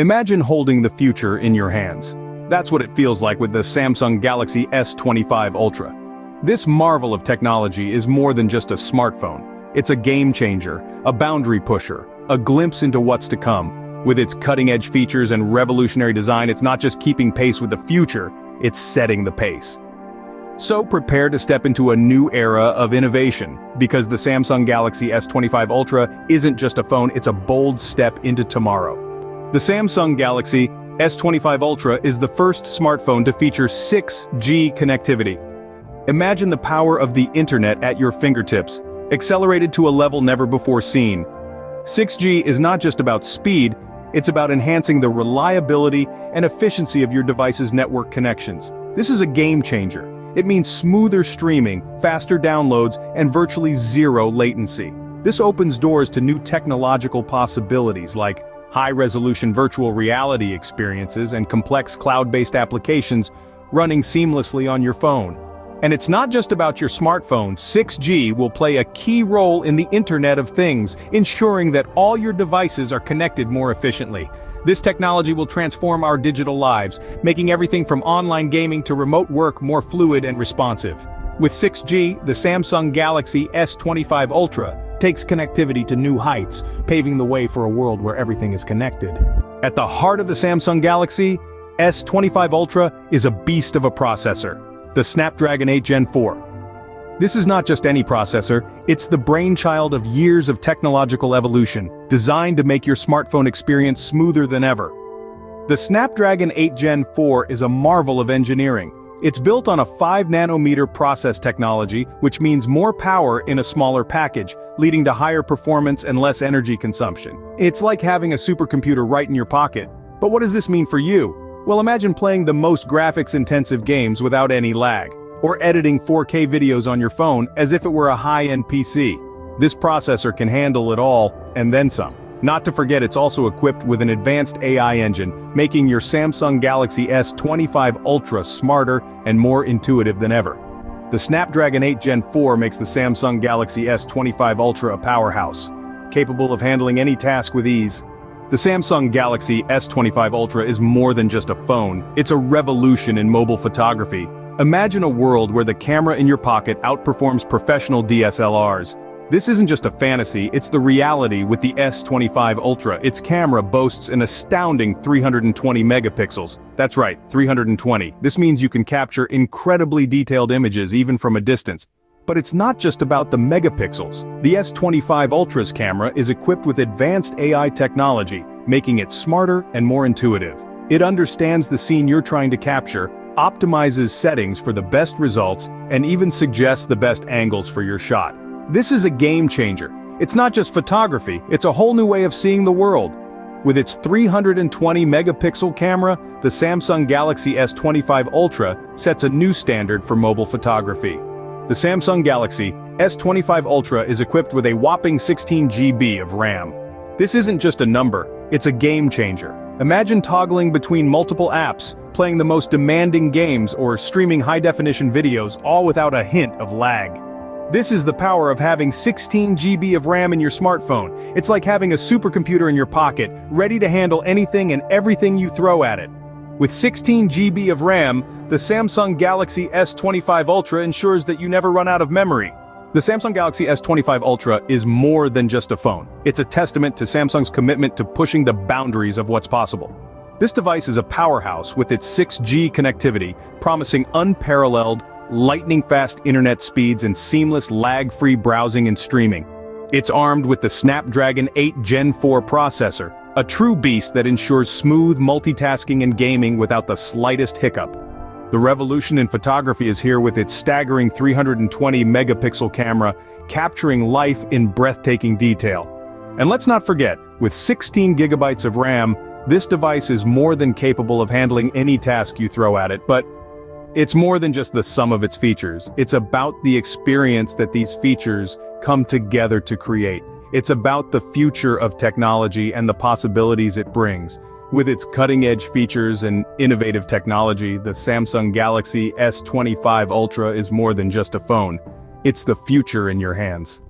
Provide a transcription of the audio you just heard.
Imagine holding the future in your hands. That's what it feels like with the Samsung Galaxy S25 Ultra. This marvel of technology is more than just a smartphone. It's a game changer, a boundary pusher, a glimpse into what's to come. With its cutting-edge features and revolutionary design, it's not just keeping pace with the future, it's setting the pace. So prepare to step into a new era of innovation, because the Samsung Galaxy S25 Ultra isn't just a phone, it's a bold step into tomorrow. The Samsung Galaxy S25 Ultra is the first smartphone to feature 6G connectivity. Imagine the power of the internet at your fingertips, accelerated to a level never before seen. 6G is not just about speed, it's about enhancing the reliability and efficiency of your device's network connections. This is a game changer. It means smoother streaming, faster downloads, and virtually zero latency. This opens doors to new technological possibilities like high-resolution virtual reality experiences and complex cloud-based applications running seamlessly on your phone. And it's not just about your smartphone. 6G will play a key role in the Internet of Things, ensuring that all your devices are connected more efficiently. This technology will transform our digital lives, making everything from online gaming to remote work more fluid and responsive. With 6G, the Samsung Galaxy S25 Ultra takes connectivity to new heights, paving the way for a world where everything is connected. At the heart of the Samsung Galaxy S25 Ultra is a beast of a processor, the Snapdragon 8 Gen 4. This is not just any processor, it's the brainchild of years of technological evolution, designed to make your smartphone experience smoother than ever. The Snapdragon 8 Gen 4 is a marvel of engineering. It's built on a 5-nanometer process technology, which means more power in a smaller package, leading to higher performance and less energy consumption. It's like having a supercomputer right in your pocket. But what does this mean for you? Well, imagine playing the most graphics-intensive games without any lag, or editing 4K videos on your phone as if it were a high-end PC. This processor can handle it all, and then some. Not to forget, it's also equipped with an advanced AI engine, making your Samsung Galaxy S25 Ultra smarter and more intuitive than ever. The Snapdragon 8 Gen 4 makes the Samsung Galaxy S25 Ultra a powerhouse, capable of handling any task with ease. The Samsung Galaxy S25 Ultra is more than just a phone, it's a revolution in mobile photography. Imagine a world where the camera in your pocket outperforms professional DSLRs. This isn't just a fantasy, it's the reality with the S25 Ultra. Its camera boasts an astounding 320 megapixels. That's right, 320. This means you can capture incredibly detailed images even from a distance. But it's not just about the megapixels. The S25 Ultra's camera is equipped with advanced AI technology, making it smarter and more intuitive. It understands the scene you're trying to capture, optimizes settings for the best results, and even suggests the best angles for your shot. This is a game changer. It's not just photography, it's a whole new way of seeing the world. With its 320 megapixel camera, the Samsung Galaxy S25 Ultra sets a new standard for mobile photography. The Samsung Galaxy S25 Ultra is equipped with a whopping 16 GB of RAM. This isn't just a number, it's a game changer. Imagine toggling between multiple apps, playing the most demanding games, or streaming high-definition videos, all without a hint of lag. This is the power of having 16 GB of RAM in your smartphone. It's like having a supercomputer in your pocket, ready to handle anything and everything you throw at it. With 16 GB of RAM, the Samsung Galaxy S25 Ultra ensures that you never run out of memory. The Samsung Galaxy S25 Ultra is more than just a phone. It's a testament to Samsung's commitment to pushing the boundaries of what's possible. This device is a powerhouse with its 6G connectivity, promising unparalleled, lightning-fast internet speeds and seamless lag-free browsing and streaming. It's armed with the Snapdragon 8 Gen 4 processor, a true beast that ensures smooth multitasking and gaming without the slightest hiccup. The revolution in photography is here with its staggering 320 megapixel camera, capturing life in breathtaking detail. And let's not forget, with 16 gigabytes of RAM, this device is more than capable of handling any task you throw at it. But it's more than just the sum of its features. It's about the experience that these features come together to create. It's about the future of technology and the possibilities it brings. With its cutting-edge features and innovative technology, the Samsung Galaxy S25 Ultra is more than just a phone. It's the future in your hands.